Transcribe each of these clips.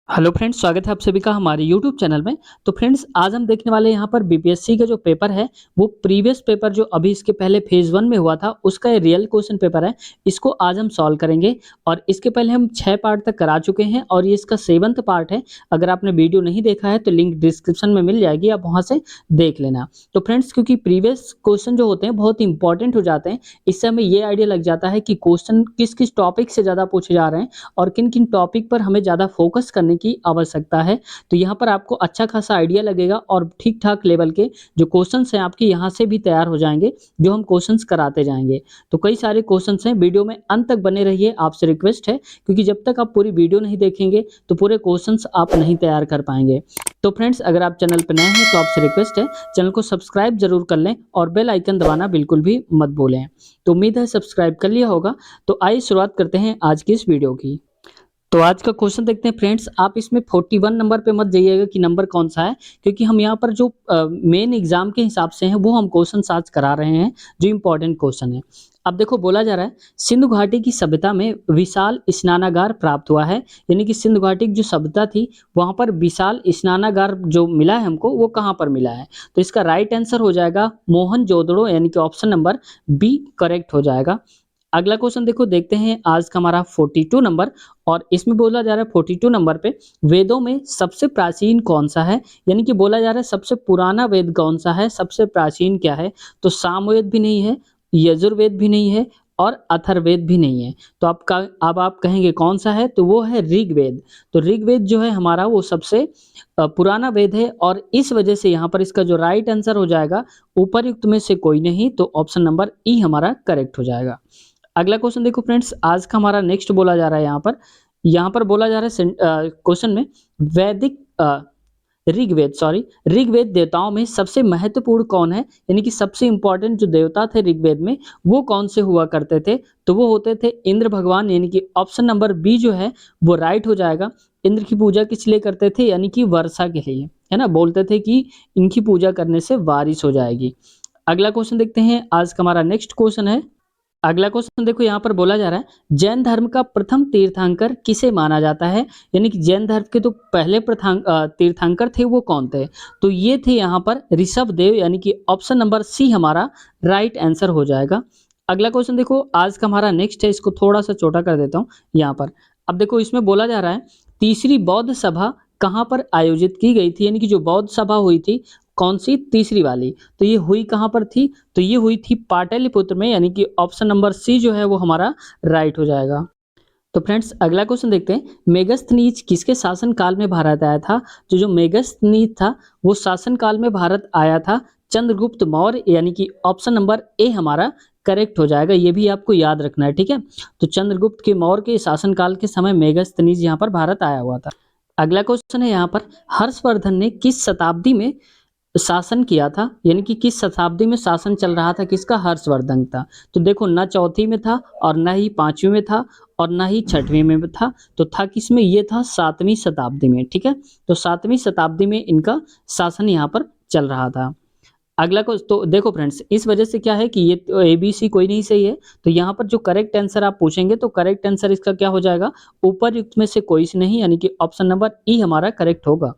Hello friends, स्वागत है आप सभी का हमारे यूट्यूब चैनल में। तो फ्रेंड्स, आज हम देखने वाले हैं यहाँ पर बीपीएससी का जो पेपर है वो प्रीवियस पेपर जो अभी इसके पहले फेज़ 1 में हुआ था उसका ये रियल क्वेश्चन पेपर है। इसको आज हम सॉल्व करेंगे और इसके पहले हम 6 पार्ट तक करा चुके हैं और ये इसका 7th पार्ट है। अगर आपने वीडियो नहीं देखा है तो लिंक डिस्क्रिप्शन में मिल जाएगी, आप वहाँ से देख लेना। तो फ्रेंड्स, क्योंकि प्रीवियस क्वेश्चन जो होते हैं बहुत इंपॉर्टेंट हो जाते हैं, इससे हमें ये आइडिया लग जाता है कि क्वेश्चन किस-किस टॉपिक से ज़्यादा पूछे जा रहे हैं और किन-किन टॉपिक पर हमें ज़्यादा फोकस करने की आवश्यकता है। तो यहाँ पर आपको अच्छा खासा आइडिया लगेगा और ठीक-ठाक लेवल के जो क्वेश्चंस हैं आपके यहाँ से भी तैयार हो जाएँगे, जो हम क्वेश्चंस कराते जाएँगे। तो कई सारे क्वेश्चंस हैं, वीडियो में अंत तक बने रहिए, आपसे रिक्वेस्ट है, क्योंकि जब तक आप पूरी वीडियो नहीं देखेंगे तो पूरे क्वेश्चंस आप नहीं तैयार कर पाएँगे। तो फ्रेंड्स, अगर आप चैनल पे नए हैं तो आपसे रिक्वेस्ट है, चैनल को सब्सक्राइब ज़रूर कर लें और बेल आइकन दबाना बिल्कुल भी मत भूलें। तो उम्मीद है सब्सक्राइब कर लिया होगा। तो आइए शुरुआत करते हैं आज की इस वीडियो की। तो आज का क्वेश्चन देखते हैं फ्रेंड्स। आप इसमें 41 नंबर पे मत जाइएगा कि नंबर कौन सा है, क्योंकि हम यहाँ पर जो मेन एग्जाम के हिसाब से हैं वो हम क्वेश्चन आज करा रहे हैं, जो इंपॉर्टेंट क्वेश्चन है। अब देखो, बोला जा रहा है सिंधु घाटी की सभ्यता में विशाल स्नानागार प्राप्त हुआ है। यानी कि सिंधु घाटी की जो सभ्यता थी वहां पर विशाल स्नानागार जो मिला है हमको, वो कहाँ पर मिला है? तो इसका राइट आंसर हो जाएगा मोहनजोदड़ो, यानी कि ऑप्शन नंबर बी करेक्ट हो जाएगा। अगला क्वेश्चन देखो, देखते हैं आज का हमारा 42 नंबर। और इसमें बोला जा रहा है 42 नंबर पे, वेदों में सबसे प्राचीन कौन सा है? यानी कि बोला जा रहा है सबसे पुराना वेद कौन सा है, सबसे प्राचीन क्या है? तो सामवेद भी नहीं है, यजुर्वेद भी नहीं है और अथर्ववेद भी नहीं है। तो अब आप कहेंगे कौन सा है? तो वो है ऋग्वेद। तो ऋग्वेद जो है हमारा वो सबसे पुराना वेद है और इस वजह से यहाँ पर इसका जो राइट आंसर हो जाएगा उपर्युक्त में से कोई नहीं, तो ऑप्शन नंबर ई हमारा करेक्ट हो जाएगा। अगला क्वेश्चन देखो फ्रेंड्स, आज का हमारा नेक्स्ट बोला जा रहा है यहाँ पर बोला जा रहा है क्वेश्चन में वैदिक ऋग्वेद देवताओं में सबसे महत्वपूर्ण कौन है? यानी कि सबसे इंपॉर्टेंट जो देवता थे ऋग्वेद में वो कौन से हुआ करते थे? तो वो होते थे इंद्र भगवान, यानी कि ऑप्शन नंबर बी जो है वो राइट हो जाएगा। इंद्र की पूजा किस लिए करते थे? यानी कि वर्षा के लिए, है ना, बोलते थे कि इनकी पूजा करने से बारिश हो जाएगी। अगला क्वेश्चन देखते हैं, आज का हमारा नेक्स्ट क्वेश्चन है। अगला क्वेश्चन देखो, यहाँ पर बोला जा रहा है जैन धर्म का प्रथम तीर्थंकर किसे माना जाता है? यानी कि जैन धर्म के तो पहले तीर्थंकर थे वो कौन थे? तो ये थे यहाँ पर ऋषभ देव, यानी कि ऑप्शन नंबर सी हमारा राइट आंसर हो जाएगा। अगला क्वेश्चन देखो, आज का हमारा नेक्स्ट है, इसको थोड़ा सा छोटा कर देता हूँ यहाँ पर। अब देखो, इसमें बोला जा रहा है तीसरी बौद्ध सभा कहाँ पर आयोजित की गई थी? यानी कि जो बौद्ध सभा हुई थी कौन सी? तीसरी वाली। तो ये हुई कहाँ पर थी? तो ये हुई थी पाटलिपुत्र में, यानी कि ऑप्शन नंबर सी जो है वो हमारा राइट हो जाएगा। तो फ्रेंड्स, अगला क्वेश्चन देखते हैं, मेगस्थनीज किसके शासन काल में भारत आया था? जो मेगस्थनीज था वो शासन काल में भारत आया था चंद्रगुप्त मौर्य, यानी कि ऑप्शन नंबर ए हमारा करेक्ट हो जाएगा। ये भी आपको याद रखना है, ठीक है। तो चंद्रगुप्त के मौर्य के शासनकाल के समय मेगस्थनीज यहाँ पर भारत आया हुआ था। अगला क्वेश्चन है यहाँ पर, हर्षवर्धन ने किस शताब्दी में शासन किया था? यानी कि किस शताब्दी में शासन चल रहा था किसका? हर्षवर्धन था। तो देखो, ना चौथी में था और ना ही पांचवी में था और ना ही छठवीं में था, तो था किसमें? ये था 7वीं शताब्दी में, ठीक है। तो 7वीं शताब्दी में इनका शासन यहाँ पर चल रहा था। अगला क्वेश्चन तो देखो फ्रेंड्स, इस वजह से क्या है कि ये तो ए बी सी कोई नहीं सही है, तो यहाँ पर जो करेक्ट आंसर आप पूछेंगे तो करेक्ट आंसर इसका क्या हो जाएगा? उपर्युक्त में से कोई से नहीं, यानी कि ऑप्शन नंबर ई हमारा करेक्ट होगा।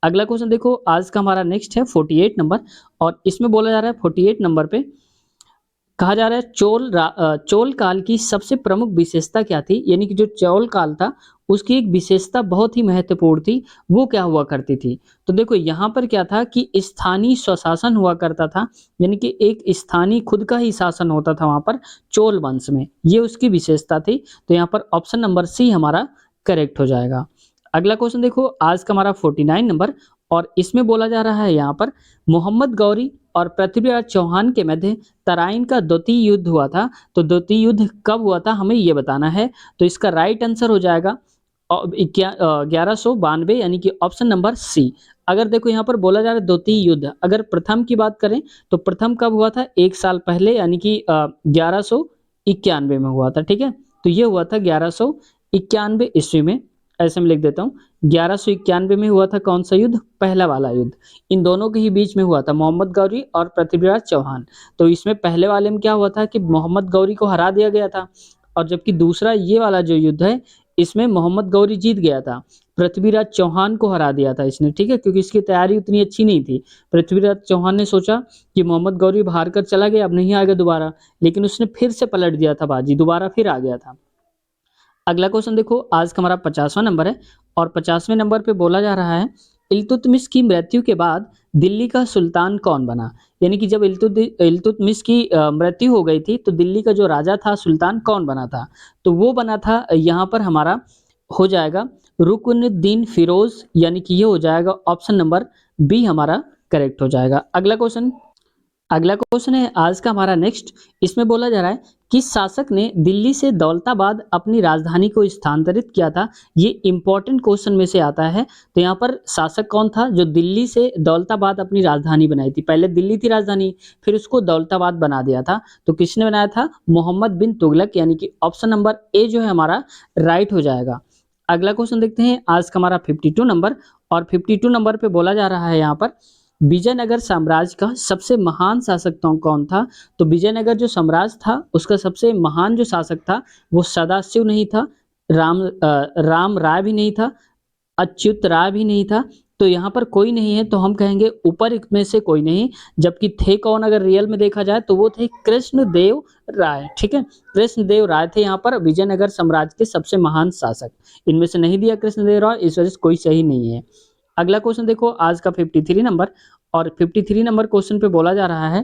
अगला क्वेश्चन देखो, आज का हमारा नेक्स्ट है 48 नंबर। और इसमें बोला जा रहा है 48 नंबर पे कहा जा रहा है चोल काल की सबसे प्रमुख विशेषता क्या थी? यानी कि जो चोल काल था उसकी एक विशेषता बहुत ही महत्वपूर्ण थी, वो क्या हुआ करती थी? तो देखो, यहाँ पर क्या था कि स्थानीय स्वशासन हुआ करता था, यानी कि एक स्थानीय खुद का ही शासन होता था वहां पर चोल वंश में, ये उसकी विशेषता थी। तो यहाँ पर ऑप्शन नंबर सी हमारा करेक्ट हो जाएगा। अगला क्वेश्चन देखो, आज का हमारा 49 नंबर। और इसमें बोला जा रहा है यहाँ पर मोहम्मद गौरी और पृथ्वीराज चौहान के मध्य तराइन का द्वितीय युद्ध हुआ था। तो द्वितीय युद्ध कब हुआ था हमें ये बताना है। तो इसका राइट आंसर हो जाएगा 1192, यानी कि ऑप्शन नंबर सी। अगर देखो, यहाँ पर बोला जा रहा है द्वितीय युद्ध, अगर प्रथम की बात करें तो प्रथम कब हुआ था? 1 साल पहले, यानी कि 1191 में हुआ था, ठीक है। तो ये हुआ था 1191 ईस्वी में, ऐसे में लिख देता हूँ। 1191 में हुआ था कौन सा युद्ध? पहला वाला युद्ध। इन दोनों के ही बीच में हुआ था, मोहम्मद गौरी और पृथ्वीराज चौहान। तो इसमें पहले वाले में क्या हुआ था कि मोहम्मद गौरी को हरा दिया गया था, और जबकि दूसरा ये वाला जो युद्ध है इसमें मोहम्मद गौरी जीत गया था। पृथ्वीराज चौहान को हरा दिया था इसने, ठीक है, क्योंकि इसकी तैयारी उतनी अच्छी नहीं थी। पृथ्वीराज चौहान ने सोचा कि मोहम्मद गौरी हार कर चला गया, अब नहीं आएगा दोबारा, लेकिन उसने फिर से पलट दिया था बाजी, दोबारा फिर आ गया था। अगला क्वेश्चन देखो, आज का हमारा 50वां नंबर है और 50वें नंबर पे बोला जा रहा है, इल्तुतमिश की मृत्यु के बाद दिल्ली का सुल्तान कौन बना? यानी कि जब इल्तुतमिश की मृत्यु हो गई थी तो दिल्ली का जो राजा था, सुल्तान कौन बना था? तो वो बना था यहाँ पर हमारा हो जाएगा रुकनुद्दीन फिरोज, यानी कि ये हो जाएगा ऑप्शन नंबर बी हमारा करेक्ट हो जाएगा। अगला क्वेश्चन है आज का हमारा नेक्स्ट। इसमें बोला जा रहा है किस शासक ने दिल्ली से दौलताबाद अपनी राजधानी को स्थानांतरित किया था? ये इंपॉर्टेंट क्वेश्चन में से आता है। तो यहाँ पर शासक कौन था जो दिल्ली से दौलताबाद अपनी राजधानी बनाई थी? पहले दिल्ली थी राजधानी, फिर उसको दौलताबाद बना दिया था। तो किसने बनाया था? मोहम्मद बिन तुगलक, यानी कि ऑप्शन नंबर ए जो है हमारा राइट हो जाएगा। अगला क्वेश्चन देखते हैं आज का हमारा 52 नंबर, और 52 नंबर पे बोला जा रहा है यहाँ पर विजयनगर साम्राज्य का सबसे महान शासक कौन था? तो विजयनगर जो साम्राज्य था उसका सबसे महान जो शासक था वो सदाशिव नहीं था, राम राय भी नहीं था, अच्युत राय भी नहीं था। तो यहाँ पर कोई नहीं है, तो हम कहेंगे ऊपर में से कोई नहीं, जबकि थे कौन अगर रियल में देखा जाए तो वो थे कृष्णदेव राय, ठीक है। कृष्णदेव राय थे यहाँ पर विजयनगर साम्राज्य के सबसे महान शासक। इनमें से नहीं दिया कृष्णदेव राय, इस वजह से कोई सही नहीं है। अगला क्वेश्चन देखो आज का 53 नंबर, और 53 नंबर क्वेश्चन पे बोला जा रहा है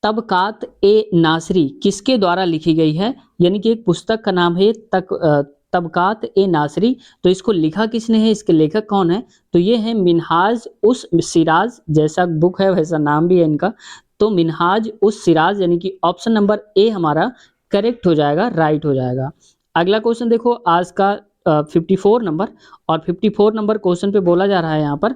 तबकात ए नासरी किसके द्वारा लिखी गई है? यानी कि एक पुस्तक का नाम है तबकात ए नासरी। तो इसको लिखा किसने है, इसके लेखक कौन है? तो ये है मिनहाज उस सिराज, जैसा बुक है वैसा नाम भी है इनका। तो मिनहाज उस सिराज, यानी कि ऑप्शन नंबर ए हमारा करेक्ट हो जाएगा, राइट हो जाएगा। अगला क्वेश्चन देखो आज का 54 नंबर, और 54 नंबर क्वेश्चन पे बोला जा रहा है यहाँ पर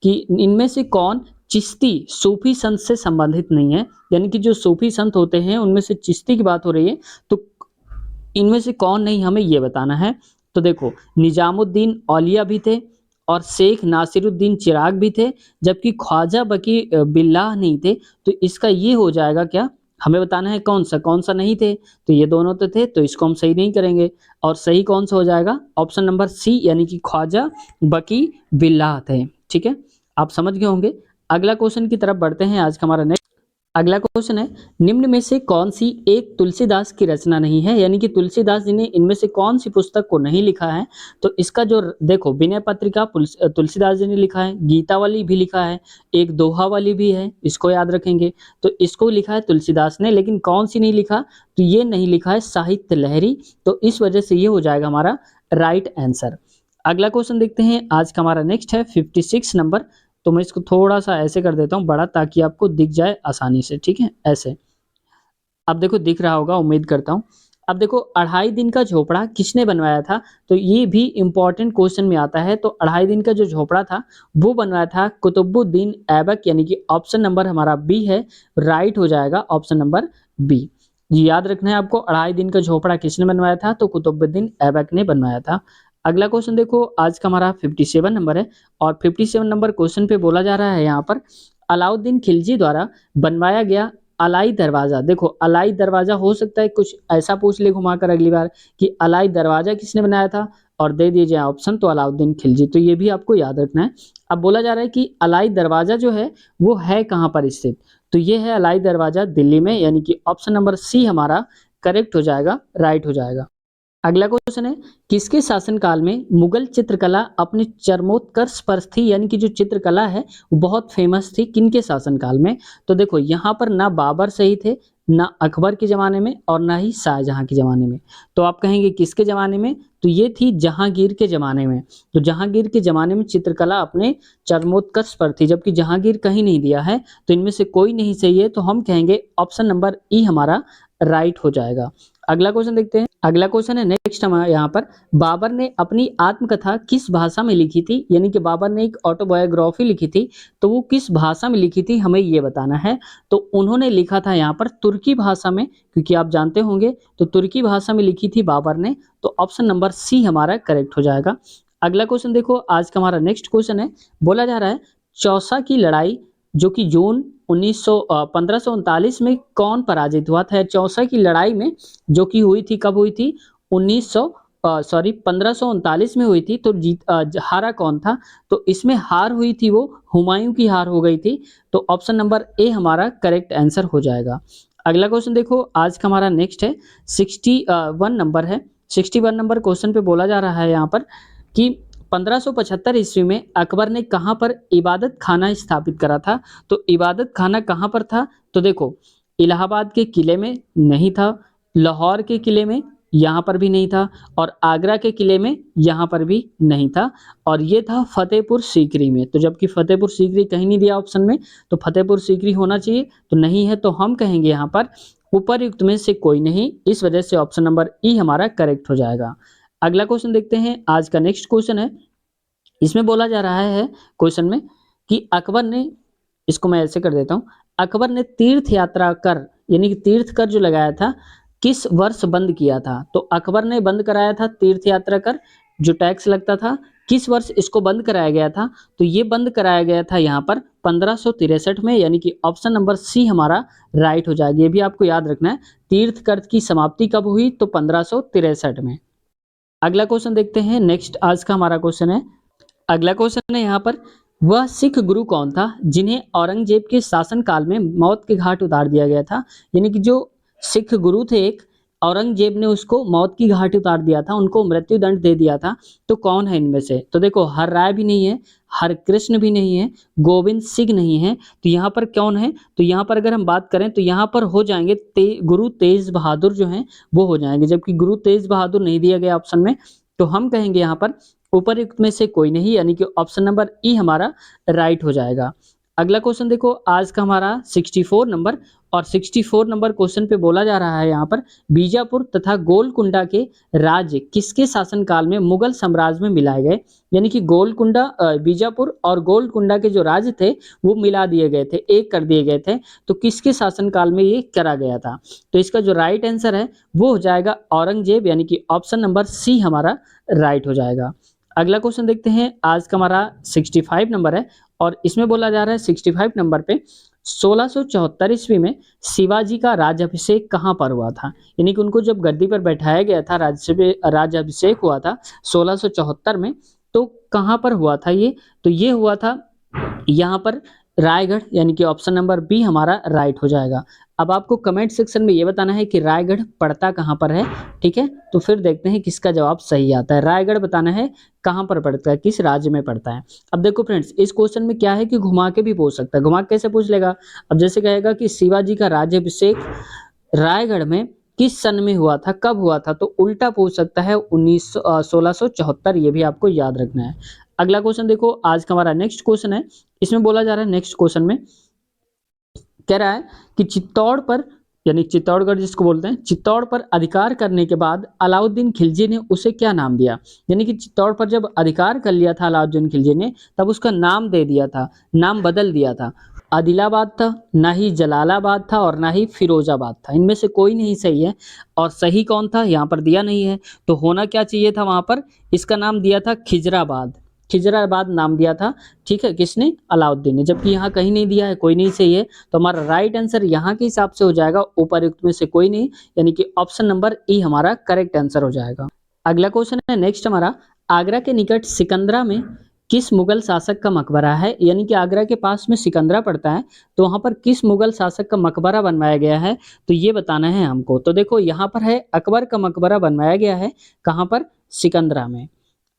कि इनमें से कौन चिश्ती सूफी संत से संबंधित नहीं है? यानी कि जो सूफी संत होते हैं उनमें से चिश्ती की बात हो रही है, तो इनमें से कौन नहीं, हमें ये बताना है। तो देखो निजामुद्दीन औलिया भी थे और शेख नासिरुद्दीन चिराग भी थे, जबकि ख्वाजा बकी बिल्लाह नहीं थे। तो इसका ये हो जाएगा क्या, हमें बताना है कौन सा नहीं थे। तो ये दोनों तो थे, तो इसको हम सही नहीं करेंगे। और सही कौन सा हो जाएगा? ऑप्शन नंबर सी, यानी कि ख्वाजा बकी बिल्लाह थे, ठीक है। आप समझ गए होंगे। अगला क्वेश्चन की तरफ बढ़ते हैं। आज का हमारा नेक्स्ट अगला क्वेश्चन है, निम्न में से कौन सी एक तुलसीदास की रचना नहीं है? यानी कि तुलसीदास जी ने इनमें से कौन सी पुस्तक को नहीं लिखा है? तो इसका जो देखो विनय पत्रिका तुलसीदास जी ने लिखा है, गीतावली भी लिखा है, एक दोहावली भी है, इसको याद रखेंगे। तो इसको लिखा है तुलसीदास ने, लेकिन कौन सी नहीं लिखा? तो ये नहीं लिखा है साहित्य लहरी। तो इस वजह से ये हो जाएगा हमारा राइट आंसर। अगला क्वेश्चन देखते हैं। आज का हमारा नेक्स्ट है 56 नंबर। तो मैं इसको थोड़ा सा ऐसे कर देता हूँ बड़ा, ताकि आपको दिख जाए आसानी से, ठीक है, ऐसे। अब देखो दिख रहा होगा, उम्मीद करता हूँ। अब देखो 2.5 दिन का झोपड़ा किसने बनवाया था? तो ये भी इंपॉर्टेंट क्वेश्चन में आता है। तो 2.5 दिन का जो झोपड़ा था वो बनवाया था कुतुबुद्दीन ऐबक, यानी कि ऑप्शन नंबर हमारा बी है, राइट हो जाएगा ऑप्शन नंबर बी। ये याद रखना है आपको, 2.5 दिन का झोपड़ा किसने बनवाया था? तो कुतुबुद्दीन ऐबक ने बनवाया था। अगला क्वेश्चन देखो आज का हमारा 57 नंबर है, और 57 नंबर क्वेश्चन पे बोला जा रहा है यहाँ पर अलाउद्दीन खिलजी द्वारा बनवाया गया अलाई दरवाजा। देखो अलाई दरवाजा हो सकता है कुछ ऐसा पूछ ले घुमाकर अगली बार कि अलाई दरवाजा किसने बनाया था, और दे दिए जाए ऑप्शन तो अलाउद्दीन खिलजी। तो ये भी आपको याद रखना है। अब बोला जा रहा है कि अलाई दरवाजा जो है वो है कहाँ पर स्थित? तो ये है अलाई दरवाजा दिल्ली में, यानी कि ऑप्शन नंबर सी हमारा करेक्ट हो जाएगा, राइट हो जाएगा। अगला क्वेश्चन है, किसके शासनकाल में मुगल चित्रकला अपने चरमोत्कर्ष पर थी? यानी कि जो चित्रकला है वो बहुत फेमस थी, किनके शासनकाल में? तो देखो यहाँ पर ना बाबर सही थे, ना अकबर के ज़माने में, और ना ही शाहजहां के ज़माने में। तो आप कहेंगे किसके ज़माने में? तो ये थी जहांगीर के ज़माने में। तो जहांगीर के ज़माने में चित्रकला अपने चरमोत्कर्ष पर थी, जबकि जहांगीर कहीं नहीं दिया है। तो इनमें से कोई नहीं सही है, तो हम कहेंगे ऑप्शन नंबर ई हमारा राइट हो जाएगा। अगला क्वेश्चन देखते हैं। अगला क्वेश्चन है नेक्स्ट हमारे यहाँ पर, बाबर ने अपनी आत्मकथा किस भाषा में लिखी थी? यानी कि बाबर ने एक ऑटोबायोग्राफी लिखी थी, तो वो किस भाषा में लिखी थी, हमें ये बताना है। तो उन्होंने लिखा था यहाँ पर तुर्की भाषा में, क्योंकि आप जानते होंगे, तो तुर्की भाषा में लिखी थी बाबर ने। तो ऑप्शन नंबर सी हमारा करेक्ट हो जाएगा। अगला क्वेश्चन देखो आज का हमारा नेक्स्ट क्वेश्चन है, बोला जा रहा है चौसा की लड़ाई जो कि जून 1539 में कौन पराजित हुआ था? चौसा की लड़ाई में जो कि हुई थी, कब हुई थी? सॉरी 1539 में हुई थी, तो हारा कौन था? तो इसमें हार हुई थी वो हुमायूं की हार हो गई थी। तो ऑप्शन नंबर ए हमारा करेक्ट आंसर हो जाएगा। अगला क्वेश्चन देखो, आज का हमारा नेक्स्ट है 61 नंबर है। 61 नंबर क्वेश्चन पे बोला जा रहा है यहाँ पर कि 1575 ईस्वी में अकबर ने कहाँ पर इबादत खाना स्थापित करा था? तो इबादत खाना कहाँ पर था? तो देखो, इलाहाबाद के किले में नहीं था, लाहौर के किले में यहाँ पर भी नहीं था, और आगरा के किले में यहाँ पर भी नहीं था, और ये था फतेहपुर सीकरी में। तो जबकि फतेहपुर सीकरी कहीं नहीं दिया ऑप्शन में, तो फतेहपुर सीकरी होना चाहिए, तो नहीं है, तो हम कहेंगे यहाँ पर उपर्युक्त में से कोई नहीं, इस वजह से ऑप्शन नंबर ई हमारा करेक्ट हो जाएगा। अगला क्वेश्चन देखते हैं, आज का नेक्स्ट क्वेश्चन है। इसमें बोला जा रहा है क्वेश्चन में कि अकबर ने, इसको मैं ऐसे कर देता हूँ, अकबर ने तीर्थ यात्रा कर यानी कि तीर्थ कर जो लगाया था किस वर्ष बंद किया था? तो अकबर ने बंद कराया था तीर्थ यात्रा कर, जो टैक्स लगता था, किस वर्ष इसको बंद कराया गया था? तो ये बंद कराया गया था यहाँ पर 1563 में, यानी कि ऑप्शन नंबर सी हमारा राइट हो जाएगा। ये भी आपको याद रखना है, तीर्थ कर की समाप्ति कब हुई? तो 1563 में। अगला क्वेश्चन देखते हैं, नेक्स्ट आज का हमारा क्वेश्चन है। अगला क्वेश्चन है यहाँ पर, वह सिख गुरु कौन था जिन्हें औरंगजेब के शासन काल में मौत के घाट उतार दिया गया था? यानी कि जो सिख गुरु थे एक, औरंगजेब ने उसको मौत की घाट उतार दिया था, उनको मृत्यु दंड दे दिया था। तो कौन है इनमें से? तो देखो, हर राय भी नहीं है, हर कृष्ण भी नहीं है, गोविंद सिंह नहीं है, तो यहाँ पर कौन है? तो यहाँ पर अगर हम बात करें तो यहाँ पर हो जाएंगे गुरु तेज बहादुर जो हैं वो हो जाएंगे, जबकि गुरु तेज बहादुर नहीं दिया गया ऑप्शन में, तो हम कहेंगे यहाँ पर उपर्युक्त में से कोई नहीं, यानी कि ऑप्शन नंबर ई हमारा राइट हो जाएगा। अगला क्वेश्चन देखो, आज का हमारा 64 नंबर, और 64 नंबर क्वेश्चन पे बोला जा रहा है यहाँ पर, बीजापुर तथा गोलकुंडा के राज्य किसके शासनकाल में मुगल साम्राज्य में मिलाए गए? यानी कि बीजापुर और गोलकुंडा के जो राज्य थे वो मिला दिए गए थे, एक कर दिए गए थे, तो किसके शासनकाल में ये करा गया था? तो इसका जो राइट आंसर है वो हो जाएगा औरंगजेब, यानी कि ऑप्शन नंबर सी हमारा राइट हो जाएगा। अगला क्वेश्चन देखते हैं, आज का हमारा 65 नंबर है, और इसमें बोला जा रहा है 65 नंबर पे 1674 ईस्वी में शिवाजी का राज्याभिषेक कहाँ पर हुआ था? यानी कि उनको जब गद्दी पर बैठाया गया था, राज्याभिषेक हुआ था 1674 में, तो कहाँ पर हुआ था ये? तो ये हुआ था यहाँ पर रायगढ़, यानी कि ऑप्शन नंबर बी हमारा राइट हो जाएगा। अब आपको कमेंट सेक्शन में ये बताना है कि रायगढ़ पड़ता कहाँ पर है, ठीक है? तो फिर देखते हैं किसका जवाब सही आता है। रायगढ़ बताना है कहाँ पर पड़ता है, किस राज्य में पड़ता है। अब देखो फ्रेंड्स, इस क्वेश्चन में क्या है कि घुमा के भी पूछ सकता है। घुमा के कैसे पूछ लेगा? अब जैसे कहेगा कि शिवाजी का राज्याभिषेक रायगढ़ में किस सन में हुआ था, कब हुआ था, तो उल्टा पूछ सकता है 1674, ये भी आपको याद रखना है। अगला क्वेश्चन देखो, आज का हमारा नेक्स्ट क्वेश्चन है। इसमें बोला जा रहा है, नेक्स्ट क्वेश्चन में कह रहा है कि चित्तौड़ पर, यानी चित्तौड़गढ़ जिसको बोलते हैं, चित्तौड़ पर अधिकार करने के बाद अलाउद्दीन खिलजी ने उसे क्या नाम दिया? यानी कि चित्तौड़ पर जब अधिकार कर लिया था अलाउद्दीन खिलजी ने, तब उसका नाम दे दिया था, नाम बदल दिया था। आदिलाबाद था, ना ही जलालाबाद था, और ना ही फिरोजाबाद था। इनमें से कोई नहीं सही है, और सही कौन था यहाँ पर दिया नहीं है, तो होना क्या चाहिए था वहां पर? इसका नाम दिया था खिजराबाद, खिजराबाद नाम दिया था, ठीक है, किसने? अलाउद्दीन ने। जबकि यहाँ कहीं नहीं दिया है, कोई नहीं सही है, तो हमारा राइट आंसर यहाँ के हिसाब से हो जाएगा उपर्युक्त में से कोई नहीं, यानी कि ऑप्शन नंबर ई हमारा करेक्ट आंसर हो जाएगा। अगला क्वेश्चन है नेक्स्ट हमारा, आगरा के निकट सिकंदरा में किस मुगल शासक का मकबरा है? यानी कि आगरा के पास में सिकंदरा पड़ता है, तो वहां पर किस मुगल शासक का मकबरा बनवाया गया है, तो ये बताना है हमको। तो देखो, यहाँ पर है अकबर का मकबरा बनवाया गया है, कहाँ पर? सिकंदरा में।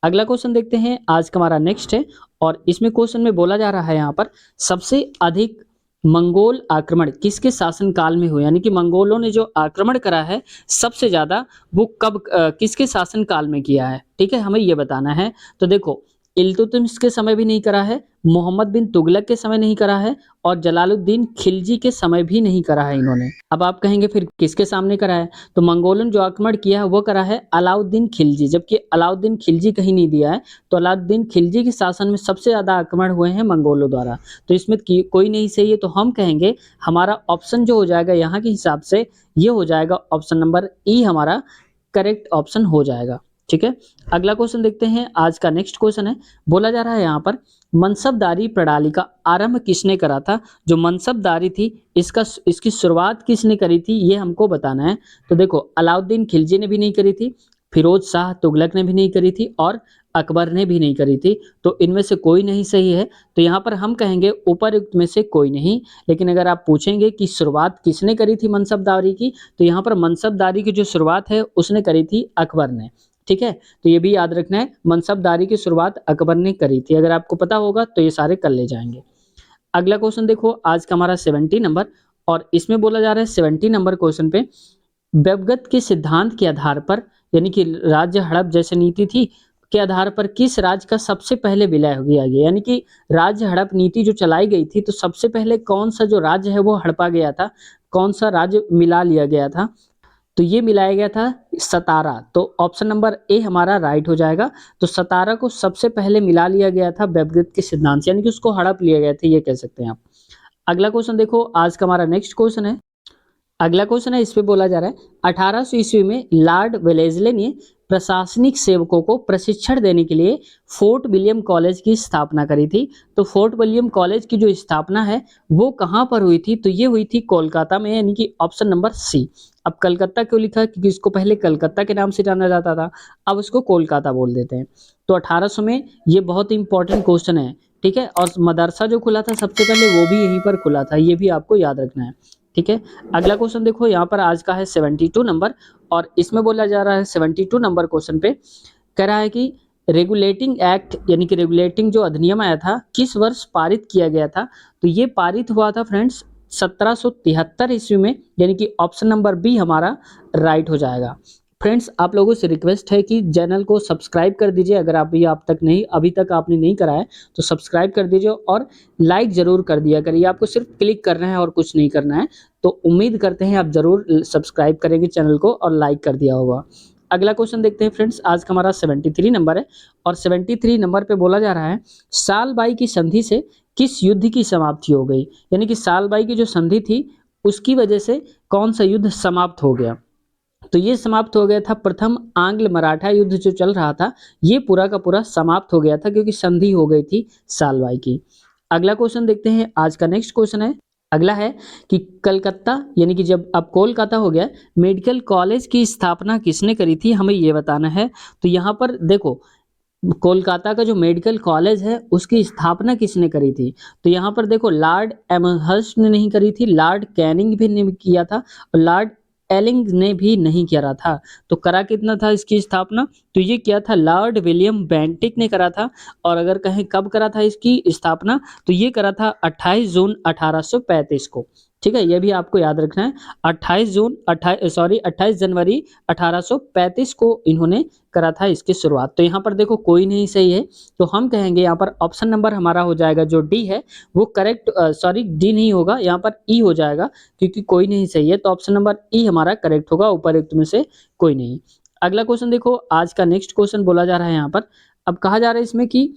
अगला क्वेश्चन देखते हैं, आज का हमारा नेक्स्ट है, और इसमें क्वेश्चन में बोला जा रहा है यहाँ पर, सबसे अधिक मंगोल आक्रमण किसके शासन काल में हुए? यानी कि मंगोलों ने जो आक्रमण करा है सबसे ज्यादा, वो कब किसके शासन काल में किया है, ठीक है, हमें ये बताना है। तो देखो, इल्तुतमिश के समय भी नहीं करा है, मोहम्मद बिन तुगलक के समय नहीं करा है, और जलालुद्दीन खिलजी के समय भी नहीं करा है इन्होंने। अब आप कहेंगे फिर किसके सामने करा है? तो मंगोलन जो आक्रमण किया है वो करा है अलाउद्दीन खिलजी, जबकि अलाउद्दीन खिलजी कहीं नहीं दिया है, तो अलाउद्दीन खिलजी के शासन में सबसे ज्यादा आक्रमण हुए हैं मंगोलों द्वारा, तो इसमें कोई नहीं सही है, तो हम कहेंगे हमारा ऑप्शन जो हो जाएगा यहाँ के हिसाब से, ये हो जाएगा ऑप्शन नंबर ई हमारा करेक्ट ऑप्शन हो जाएगा, ठीक है। अगला क्वेश्चन देखते हैं, आज का नेक्स्ट क्वेश्चन है। बोला जा रहा है यहाँ पर, मनसबदारी प्रणाली का आरंभ किसने करा था? जो मनसबदारी थी इसकी शुरुआत किसने करी थी, ये हमको बताना है। तो देखो, अलाउद्दीन खिलजी ने भी नहीं करी थी, फिरोज शाह तुगलक ने भी नहीं करी थी और अकबर ने भी नहीं करी थी। तो इनमें से कोई नहीं सही है। तो यहाँ पर हम कहेंगे उपरयुक्त में से कोई नहीं। लेकिन अगर आप पूछेंगे कि शुरुआत किसने करी थी मनसबदारी की, तो यहाँ पर मनसबदारी की जो शुरुआत है उसने करी थी अकबर ने। ठीक है, तो ये भी याद रखना है, मनसबदारी की शुरुआत अकबर ने करी थी। अगर आपको पता होगा तो ये सारे कर ले जाएंगे। अगला क्वेश्चन देखो, आज का हमारा 70 नंबर, और इसमें बोला जा रहा है 70 नंबर क्वेश्चन पे, व्यवगत के सिद्धांत के आधार पर, यानी कि राज्य हड़प जैसे नीति थी के आधार पर, किस राज्य का सबसे पहले विलय हो गया गया, यानी कि राज्य हड़प नीति जो चलाई गई थी, तो सबसे पहले कौन सा जो राज्य है वो हड़पा गया था, कौन सा राज्य मिला लिया गया था, तो ये मिलाया गया था सतारा। तो ऑप्शन नंबर ए हमारा राइट हो जाएगा। तो सतारा को सबसे पहले मिला लिया गया था व्यवगत के सिद्धांत से, यानी कि उसको हड़प लिया गया था, ये कह सकते हैं आप। अगला क्वेश्चन देखो, आज का हमारा नेक्स्ट क्वेश्चन है। अगला क्वेश्चन है, इस पे बोला जा रहा है 1800 ईस्वी में लॉर्ड वेलेस्ली ने प्रशासनिक सेवकों को प्रशिक्षण देने के लिए फोर्ट विलियम कॉलेज की स्थापना करी थी। तो फोर्ट विलियम कॉलेज की जो स्थापना है वो कहाँ पर हुई थी, तो ये हुई थी कोलकाता में, यानी कि ऑप्शन नंबर सी। अब कलकत्ता क्यों लिखा है, क्योंकि इसको पहले कलकत्ता के नाम से जाना जाता था, अब उसको कोलकाता बोल देते हैं। तो 1800 में, ये बहुत इंपॉर्टेंट क्वेश्चन है। ठीक है, और मदरसा जो खुला था सबसे पहले वो भी यहीं पर खुला था, ये भी आपको याद रखना है। ठीक है, अगला क्वेश्चन देखो, यहाँ पर आज का है 72 नंबर, और इसमें बोला जा रहा है 72 नंबर क्वेश्चन पे कह रहा है कि रेगुलेटिंग एक्ट, यानी कि रेगुलेटिंग जो अधिनियम आया था, किस वर्ष पारित किया गया था। तो ये पारित हुआ था फ्रेंड्स 1773 ईस्वी में, यानी कि ऑप्शन नंबर बी हमारा राइट हो जाएगा। फ्रेंड्स, आप लोगों से रिक्वेस्ट है कि चैनल को सब्सक्राइब कर दीजिए, अगर अभी तक आपने नहीं करा है तो सब्सक्राइब कर दीजिए, और लाइक ज़रूर कर दिया करिए। आपको सिर्फ क्लिक करना है और कुछ नहीं करना है। तो उम्मीद करते हैं आप ज़रूर सब्सक्राइब करेंगे चैनल को और लाइक कर दिया होगा। अगला क्वेश्चन देखते हैं फ्रेंड्स, आज का हमारा 73 नंबर है, और 73 नंबर पे बोला जा रहा है सालबाई की संधि से किस युद्ध की समाप्ति हो गई, यानी कि सालबाई की जो संधि थी उसकी वजह से कौन सा युद्ध समाप्त हो गया। तो ये समाप्त हो गया था प्रथम आंग्ल मराठा युद्ध जो चल रहा था, ये पूरा का पूरा समाप्त हो गया था, क्योंकि संधि हो गई थी सालबाई की। अगला क्वेश्चन देखते हैं, आज का नेक्स्ट क्वेश्चन है, अगला है कि कलकत्ता, यानी कि जब अब कोलकाता हो गया, मेडिकल कॉलेज की स्थापना किसने करी थी, हमें ये बताना है। तो यहाँ पर देखो, कोलकाता का जो मेडिकल कॉलेज है उसकी स्थापना किसने करी थी। तो यहाँ पर देखो, लॉर्ड एमहर्स्ट ने नहीं करी थी, लॉर्ड कैनिंग भी नहीं किया था, और लॉर्ड एलिंग ने भी नहीं करा था। तो करा कितना था इसकी स्थापना, तो ये किया था लॉर्ड विलियम बेंटिक ने करा था। और अगर कहें कब करा था इसकी स्थापना, तो ये करा था 28 जून 1835 को। ठीक है, ये भी आपको याद रखना है, 28 जनवरी 1835 को इन्होंने करा था इसकी शुरुआत। तो यहाँ पर देखो कोई नहीं सही है, तो हम कहेंगे यहाँ पर ऑप्शन नंबर हमारा हो जाएगा जो डी है वो करेक्ट, डी नहीं होगा, यहाँ पर ई हो जाएगा, क्योंकि कोई नहीं सही है। तो ऑप्शन नंबर ई हमारा करेक्ट होगा, उपरयुक्त में से कोई नहीं। अगला क्वेश्चन देखो, आज का नेक्स्ट क्वेश्चन बोला जा रहा है यहाँ पर, अब कहा जा रहा है इसमें कि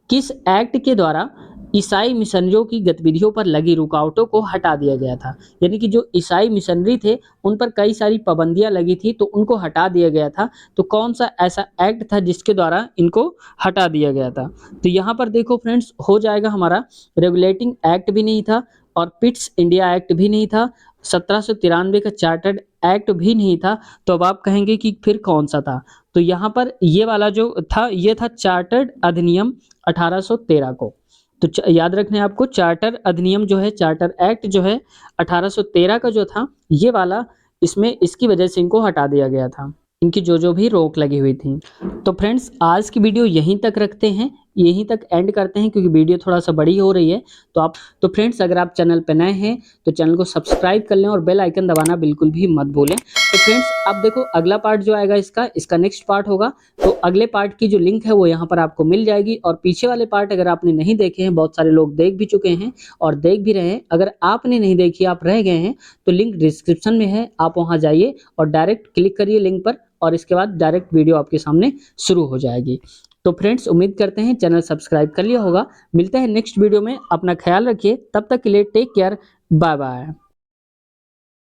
किस एक्ट के द्वारा ईसाई मिशनरियों की गतिविधियों पर लगी रुकावटों को हटा दिया गया था, यानी कि जो ईसाई मिशनरी थे उन पर कई सारी पाबंदियां लगी थी, तो उनको हटा दिया गया था। तो कौन सा ऐसा एक्ट था जिसके द्वारा इनको हटा दिया गया था। तो यहाँ पर देखो फ्रेंड्स, हो जाएगा हमारा रेगुलेटिंग एक्ट भी नहीं था, और पिट्स इंडिया एक्ट भी नहीं था, 1793 का चार्टर्ड एक्ट भी नहीं था। तो अब आप कहेंगे कि फिर कौन सा था, तो यहाँ पर ये वाला जो था ये था चार्टर्ड अधिनियम 1813 को। तो याद रखना है आपको, चार्टर अधिनियम जो है, चार्टर एक्ट जो है 1813 का जो था ये वाला, इसमें इसकी वजह से इनको हटा दिया गया था, इनकी जो भी रोक लगी हुई थी। तो फ्रेंड्स, आज की वीडियो यहीं तक रखते हैं, यहीं तक एंड करते हैं, क्योंकि वीडियो थोड़ा सा बड़ी हो रही है। तो फ्रेंड्स, अगर आप चैनल पर नए हैं तो चैनल को सब्सक्राइब कर लें और बेल आइकन दबाना बिल्कुल भी मत भूलें। तो फ्रेंड्स, अब देखो अगला पार्ट जो आएगा इसका नेक्स्ट पार्ट होगा, तो अगले पार्ट की जो लिंक है वो यहाँ पर आपको मिल जाएगी। और पीछे वाले पार्ट अगर आपने नहीं देखे हैं, बहुत सारे लोग देख भी चुके हैं और देख भी रहे हैं, अगर आपने नहीं देखी, आप रह गए हैं, तो लिंक डिस्क्रिप्शन में है, आप वहाँ जाइए और डायरेक्ट क्लिक करिए लिंक पर, और इसके बाद डायरेक्ट वीडियो आपके सामने शुरू हो जाएगी। तो फ्रेंड्स, उम्मीद करते हैं चैनल सब्सक्राइब कर लिया होगा। मिलते हैं नेक्स्ट वीडियो में, अपना ख्याल रखिए, तब तक के लिए टेक केयर, बाय बाय।